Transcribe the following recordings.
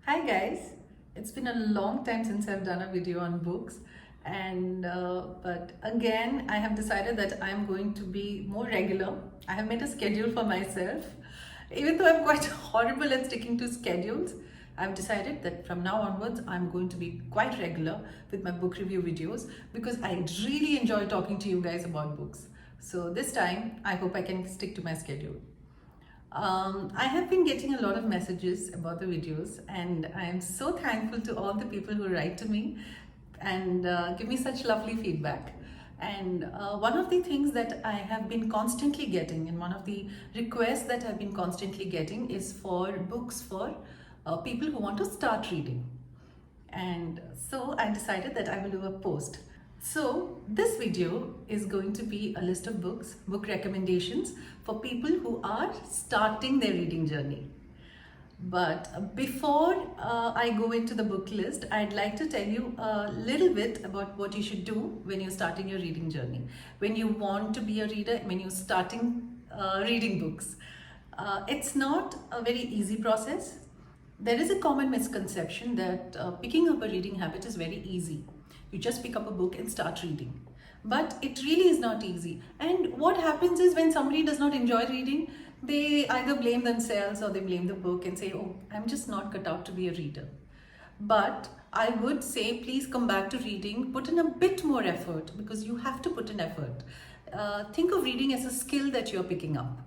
Hi guys, it's been a long time since I've done a video on books and but again I have decided that I'm going to be more regular. I have made a schedule for myself. Even though I'm quite horrible at sticking to schedules, I've decided that from now onwards I'm going to be quite regular with my book review videos because I really enjoy talking to you guys about books. So this time I hope I can stick to my schedule. I have been getting a lot of messages about the videos, and I am so thankful to all the people who write to me and give me such lovely feedback. And one of the things that I have been constantly getting, and one of the requests that I've been constantly getting, is for books for people who want to start reading. And so I decided that I will do a post. So this video is going to be a list of books, book recommendations for people who are starting their reading journey. But before I go into the book list, I'd like to tell you a little bit about what you should do when you're starting your reading journey. When you want to be a reader, when you're starting reading books. It's not a very easy process. There is a common misconception that picking up a reading habit is very easy. You just pick up a book and start reading. But it really is not easy. And what happens is when somebody does not enjoy reading, they either blame themselves or they blame the book and say, oh, I'm just not cut out to be a reader. But I would say, please come back to reading, put in a bit more effort because you have to put in effort. Think of reading as a skill that you're picking up.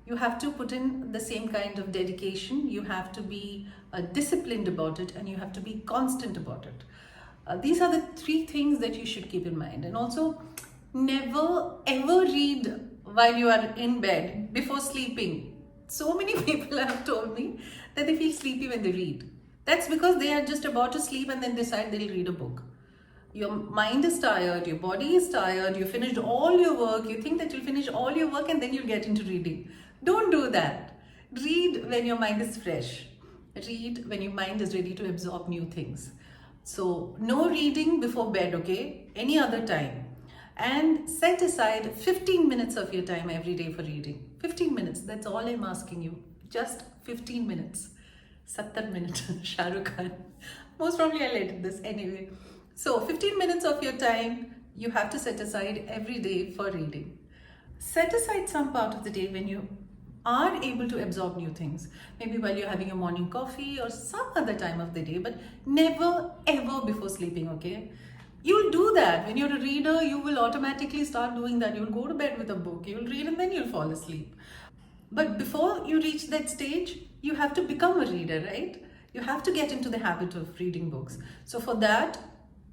You have to put in the same kind of dedication, you have to be disciplined about it, and you have to be constant about it. These are the three things that you should keep in mind. And also, never ever read while you are in bed before sleeping. So many people have told me that they feel sleepy when they read. That's because they are just about to sleep and then decide they'll read a book. Your mind is tired, your body is tired, you finished all your work, you think that you'll finish all your work and then you'll get into reading. Don't do that. Read when your mind is fresh. Read when your mind is ready to absorb new things. So, no reading before bed, okay? Any other time. And set aside 15 minutes of your time every day for reading. 15 minutes, that's all I'm asking you. Just 15 minutes. 70 minutes, Shah Rukh Khan. Most probably I'll edit this anyway. So 15 minutes of your time you have to set aside every day for reading. Set aside some part of the day when you are able to absorb new things. Maybe while you're having your morning coffee or some other time of the day, but never ever before sleeping, okay? You'll do that. When you're a reader, you will automatically start doing that. You'll go to bed with a book, you'll read and then you'll fall asleep. But before you reach that stage, you have to become a reader, right? You have to get into the habit of reading books. So for that,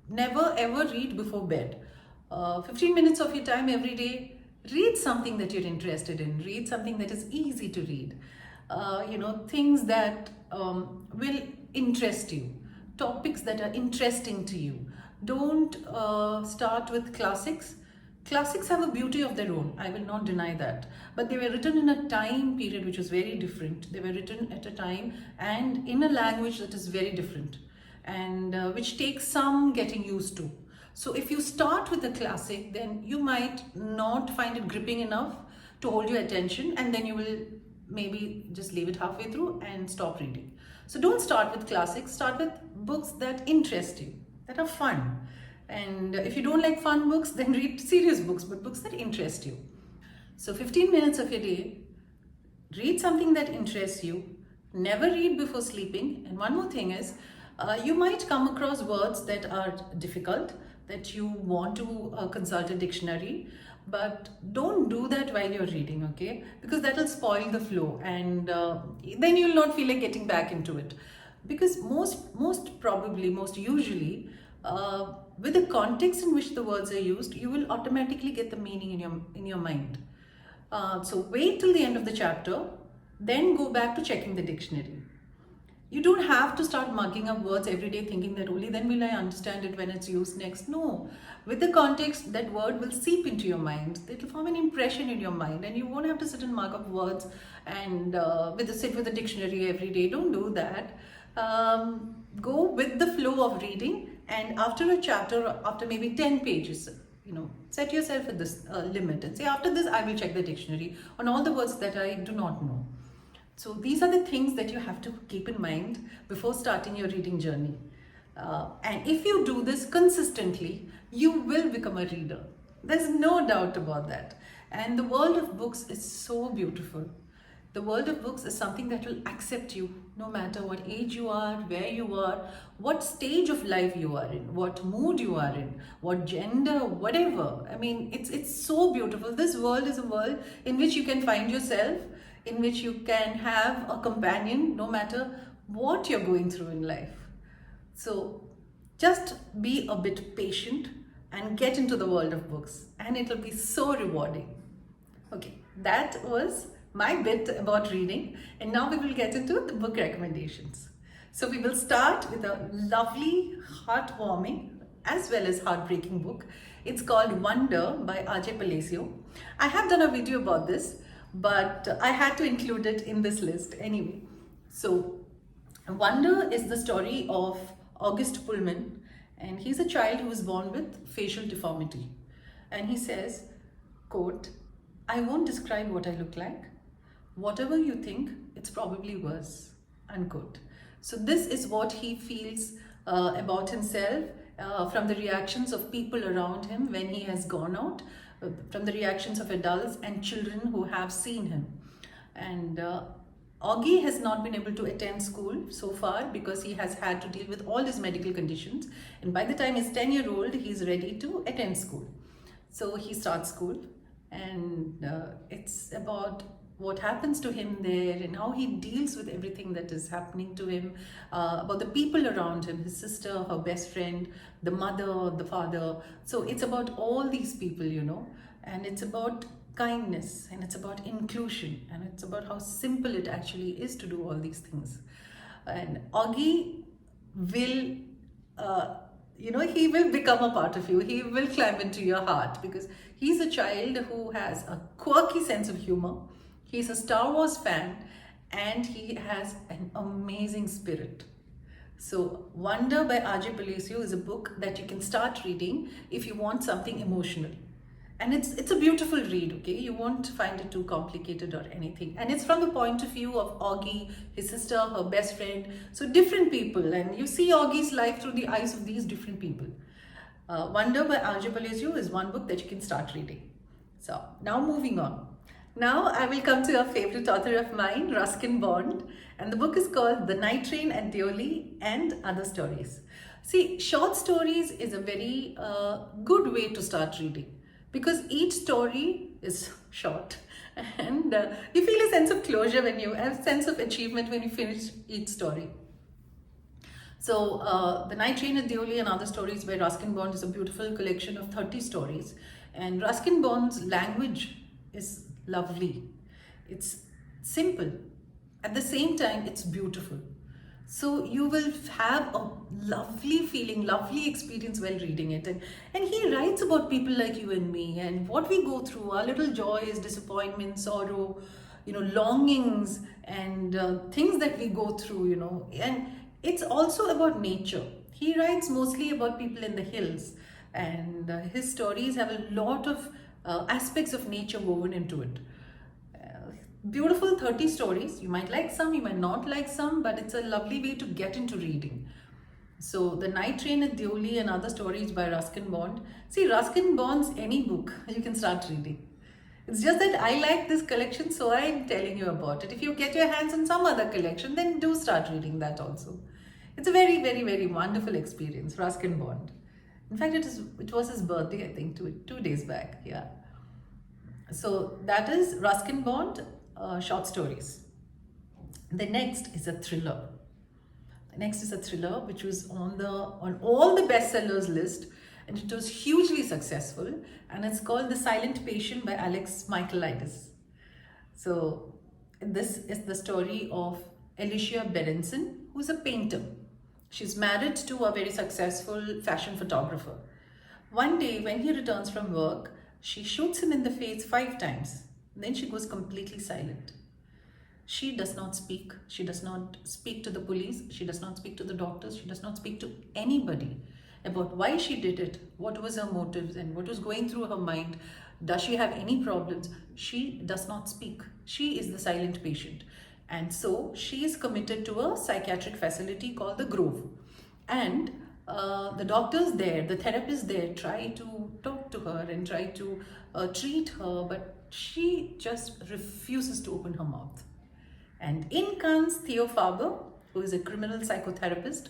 never ever read before bed. 15 minutes of your time every day, read something that you're interested in. Read something that is easy to read. Things that will interest you. Topics that are interesting to you. Don't start with classics. Classics have a beauty of their own, I will not deny that. But they were written in a time period which was very different. They were written at a time and in a language that is very different and which takes some getting used to. So if you start with a classic, then you might not find it gripping enough to hold your attention, and then you will maybe just leave it halfway through and stop reading. So don't start with classics, start with books that interest you, that are fun. And if you don't like fun books, then read serious books, but books that interest you. So 15 minutes of your day, read something that interests you, never read before sleeping. And one more thing is, you might come across words that are difficult, that you want to consult a dictionary, but don't do that while you're reading, okay? Because that will spoil the flow and then you'll not feel like getting back into it. Because most usually, with the context in which the words are used, you will automatically get the meaning in your mind. So wait till the end of the chapter, then go back to checking the dictionary. You don't have to start mugging up words every day thinking that only then will I understand it when it's used next. No. With the context, that word will seep into your mind. It will form an impression in your mind and you won't have to sit and mug up words and sit with a dictionary every day. Don't do that. Go with the flow of reading, and after a chapter, after maybe 10 pages, set yourself at this limit and say, after this I will check the dictionary on all the words that I do not know. So these are the things that you have to keep in mind before starting your reading journey. And if you do this consistently, you will become a reader. There's no doubt about that. And the world of books is so beautiful. The world of books is something that will accept you no matter what age you are, where you are, what stage of life you are in, what mood you are in, what gender, whatever. I mean, it's so beautiful. This world is a world in which you can find yourself, in which you can have a companion no matter what you're going through in life. So just be a bit patient and get into the world of books, and it'll be so rewarding. Okay, that was my bit about reading, and now we will get into the book recommendations. So we will start with a lovely, heartwarming as well as heartbreaking book. It's called Wonder by R.J. Palacio. I have done a video about this, but I had to include it in this list anyway. So Wonder is the story of August Pullman, and he's a child who was born with facial deformity. And he says, quote, "I won't describe what I look like. Whatever you think, it's probably worse," unquote. So this is what he feels about himself from the reactions of people around him when he has gone out, from the reactions of adults and children who have seen him. And Augie has not been able to attend school so far because he has had to deal with all his medical conditions. And by the time he's 10-year-old, he's ready to attend school. So he starts school, and it's about what happens to him there and how he deals with everything that is happening to him, about the people around him, his sister, her best friend, the mother, the father. So it's about all these people, you know, and it's about kindness, and it's about inclusion, and it's about how simple it actually is to do all these things. And Augie will he will become a part of you. He will climb into your heart because he's a child who has a quirky sense of humor. He's a Star Wars fan, and he has an amazing spirit. So Wonder by R.J. Palacio is a book that you can start reading if you want something emotional. And it's a beautiful read, okay? You won't find it too complicated or anything. And it's from the point of view of Augie, his sister, her best friend. So different people, and you see Augie's life through the eyes of these different people. Wonder by R.J. Palacio is one book that you can start reading. So now moving on. Now I will come to a favorite author of mine, Ruskin Bond. And the book is called The Night Train at Deoli and Other Stories. See, short stories is a very good way to start reading, because each story is short, and you feel a sense of closure when you have a sense of achievement when you finish each story. So The Night Train at Deoli and Other Stories by Ruskin Bond is a beautiful collection of 30 stories, and Ruskin Bond's language is lovely. It's simple. At the same time, it's beautiful. So you will have a lovely feeling, lovely experience while reading it. And he writes about people like you and me and what we go through, our little joys, disappointment, sorrow, longings, and things that we go through. And it's also about nature. He writes mostly about people in the hills, and his stories have a lot of aspects of nature woven into it. Beautiful 30 stories. You might like some, you might not like some, but it's a lovely way to get into reading. So The Night Train at Deoli and Other Stories by Ruskin Bond. See, Ruskin Bond's any book you can start reading. It's just that I like this collection, so I'm telling you about it. If you get your hands on some other collection, then do start reading that also. It's a very, very, very wonderful experience, Ruskin Bond. In fact, it was his birthday, I think, two days back. Yeah. So that is Ruskin Bond. Short stories. The next is a thriller. Which was on all the bestsellers list, and it was hugely successful, and it's called The Silent Patient by Alex Michaelides. So this is the story of Alicia Berenson, who's a painter. She's married to a very successful fashion photographer. One day when he returns from work, she shoots him in the face 5 times. Then she goes completely silent. She does not speak. She does not speak to the police. She does not speak to the doctors. She does not speak to anybody about why she did it, what was her motives, and what was going through her mind. Does she have any problems? She does not speak. She is the silent patient. And so she is committed to a psychiatric facility called the Grove. And the doctors there, the therapists there try to talk to her and try to treat her, but she just refuses to open her mouth. And in comes Theo Faber, who is a criminal psychotherapist.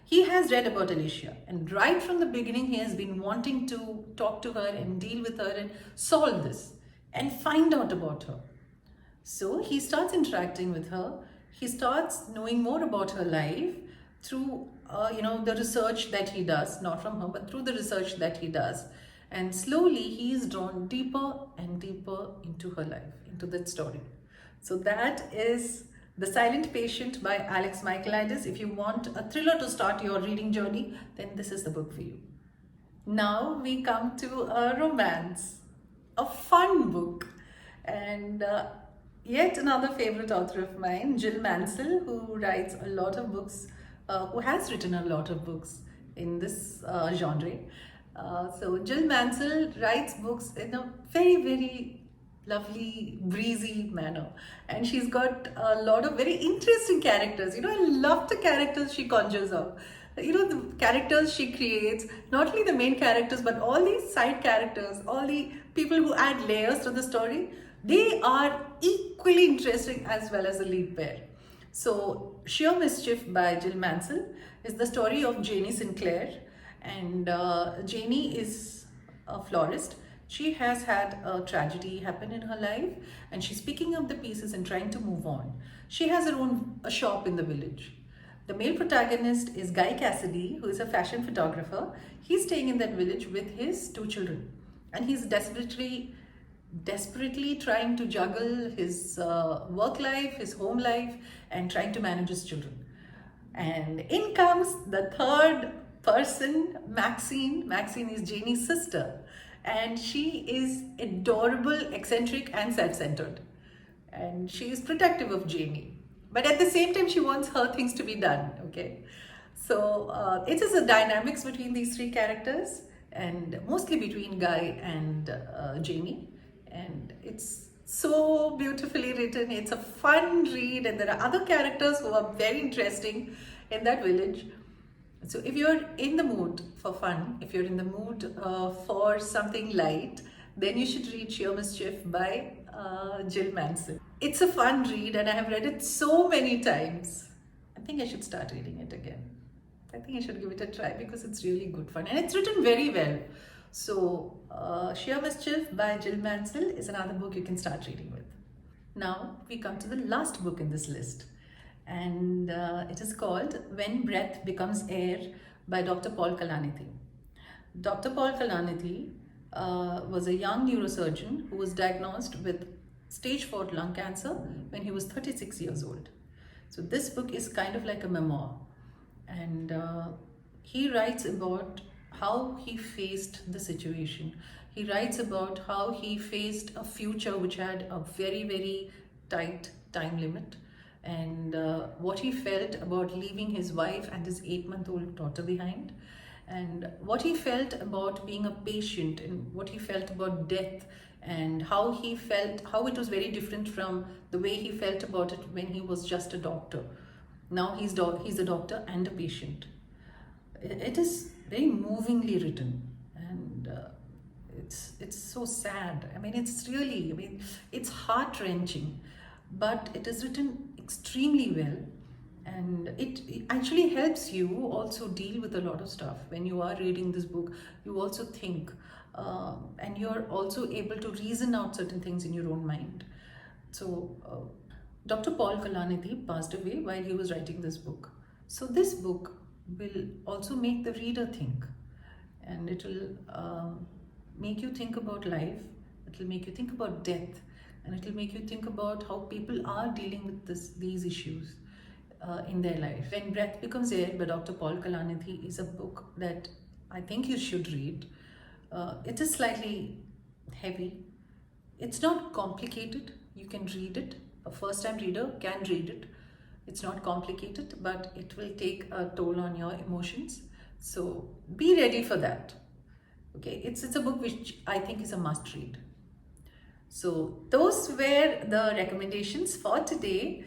He has read about Alicia, and right from the beginning, he has been wanting to talk to her and deal with her and solve this and find out about her. So he starts interacting with her. He starts knowing more about her life through, the research that he does, not from her, but through the research that he does. And slowly he is drawn deeper and deeper into her life, into that story. So that is The Silent Patient by Alex Michaelides. If you want a thriller to start your reading journey, then this is the book for you. Now we come to a romance, a fun book, and yet another favorite author of mine, Jill Mansell, who writes a lot of books, who has written a lot of books in this genre. So Jill Mansell writes books in a very, very lovely, breezy manner, and she's got a lot of very interesting characters. I love the characters she conjures up. The characters she creates, not only the main characters, but all these side characters, all the people who add layers to the story, they are equally interesting as well as the lead pair. So Sheer Mischief by Jill Mansell is the story of Janie Sinclair, and Janie is a florist. She has had a tragedy happen in her life, and she's picking up the pieces and trying to move on. She has her own shop in the village. The male protagonist is Guy Cassidy, who is a fashion photographer. He's staying in that village with his 2 children, and he's desperately trying to juggle his work life, his home life, and trying to manage his children. And in comes the third person, Maxine. Maxine is Janie's sister, and she is adorable, eccentric, and self-centered. And she is protective of Janie, but at the same time, she wants her things to be done. Okay, so it is a dynamics between these 3 characters, and mostly between Guy and Janie. And it's so beautifully written. It's a fun read, and there are other characters who are very interesting in that village. So if you're in the mood for fun, if you're in the mood for something light, then you should read Sheer Mischief by Jill Mansell. It's a fun read, and I have read it so many times. I think I should start reading it again. I think I should give it a try because it's really good fun, and it's written very well. So Sheer Mischief by Jill Mansell is another book you can start reading with. Now we come to the last book in this list, and it is called When Breath Becomes Air by Dr. Paul Kalanithi. Dr. Paul Kalanithi was a young neurosurgeon who was diagnosed with stage 4 lung cancer when he was 36 years old. So this book is kind of like a memoir, and he writes about how he faced the situation. He writes about how he faced a future which had a very, very tight time limit, and what he felt about leaving his wife and his 8-month-old daughter behind, and what he felt about being a patient, and what he felt about death, and how he felt, how it was very different from the way he felt about it when he was just a doctor. Now he's a doctor and a patient. It is very movingly written, and it's so sad. It's heart-wrenching, but it is written extremely well, and it actually helps you also deal with a lot of stuff. When you are reading this book, you also think, and you're also able to reason out certain things in your own mind. So Dr. Paul Kalanithi passed away while he was writing this book. So this book will also make the reader think, and it will make you think about life, it will make you think about death, and it will make you think about how people are dealing with these issues in their life. When Breath Becomes Air by Dr. Paul Kalanithi is a book that I think you should read. It is slightly heavy. It's not complicated. You can read it. A first-time reader can read it. It's not complicated, but it will take a toll on your emotions. So be ready for that. Okay, it's a book which I think is a must read. So those were the recommendations for today.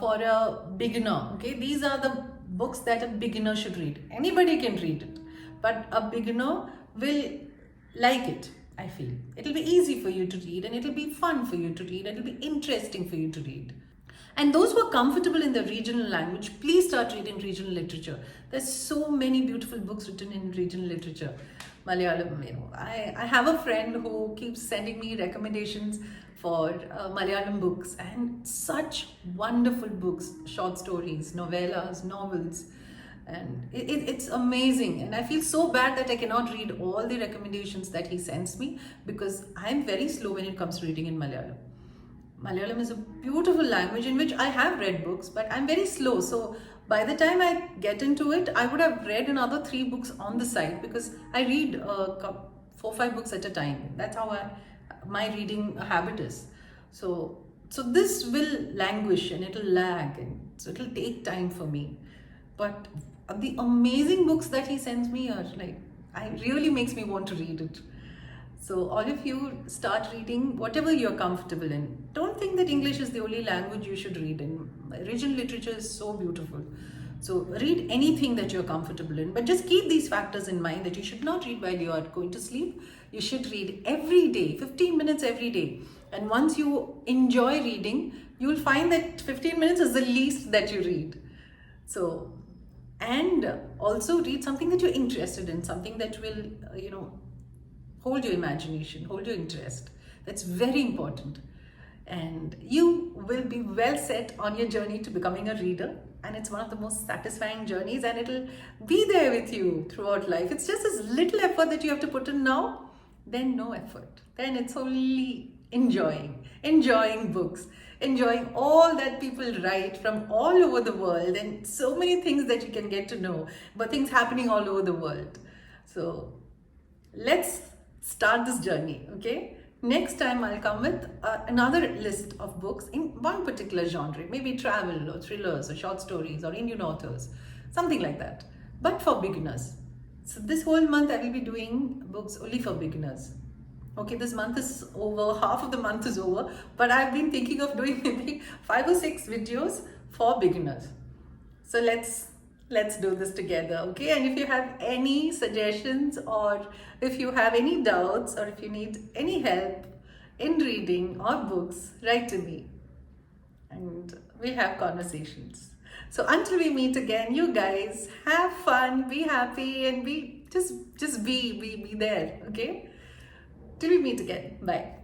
for a beginner. Okay, these are the books that a beginner should read. Anybody can read it, but a beginner will like it. I feel it'll be easy for you to read, and it'll be fun for you to read, and it'll be interesting for you to read. And those who are comfortable in the regional language, please start reading regional literature. There's so many beautiful books written in regional literature. Malayalam, I have a friend who keeps sending me recommendations for Malayalam books, and such wonderful books, short stories, novellas, novels. And it's amazing, and I feel so bad that I cannot read all the recommendations that he sends me, because I'm very slow when it comes to reading in Malayalam. Malayalam is a beautiful language in which I have read books, but I'm very slow. So by the time I get into it, I would have read another 3 books on the side, because I read 4 or 5 books at a time. That's how my reading habit is. So this will languish and it'll lag, and so it'll take time for me. But the amazing books that he sends me are like, it really makes me want to read it. So all of you, start reading whatever you're comfortable in. Don't think that English is the only language you should read in. Regional literature is so beautiful. So read anything that you're comfortable in, but just keep these factors in mind, that you should not read while you are going to sleep. You should read every day, 15 minutes every day. And once you enjoy reading, you'll find that 15 minutes is the least that you read. So, and also read something that you're interested in, something that will, hold your imagination, hold your interest. That's very important. And you will be well set on your journey to becoming a reader. And it's one of the most satisfying journeys, and it'll be there with you throughout life. It's just this little effort that you have to put in now, then no effort. Then it's only enjoying books, enjoying all that people write from all over the world, and so many things that you can get to know, but things happening all over the world. So let's start this journey, okay? Next time I'll come with another list of books in one particular genre, maybe travel or thrillers or short stories or Indian authors, something like that, but for beginners. So this whole month I will be doing books only for beginners. Okay, this month is over, half of the month is over, but I've been thinking of doing maybe 5 or 6 videos for beginners. So let's do this together, okay? And if you have any suggestions, or if you have any doubts, or if you need any help in reading or books, write to me and we'll have conversations. So until we meet again, you guys have fun, be happy, and be just be there, okay? Till we meet again. Bye.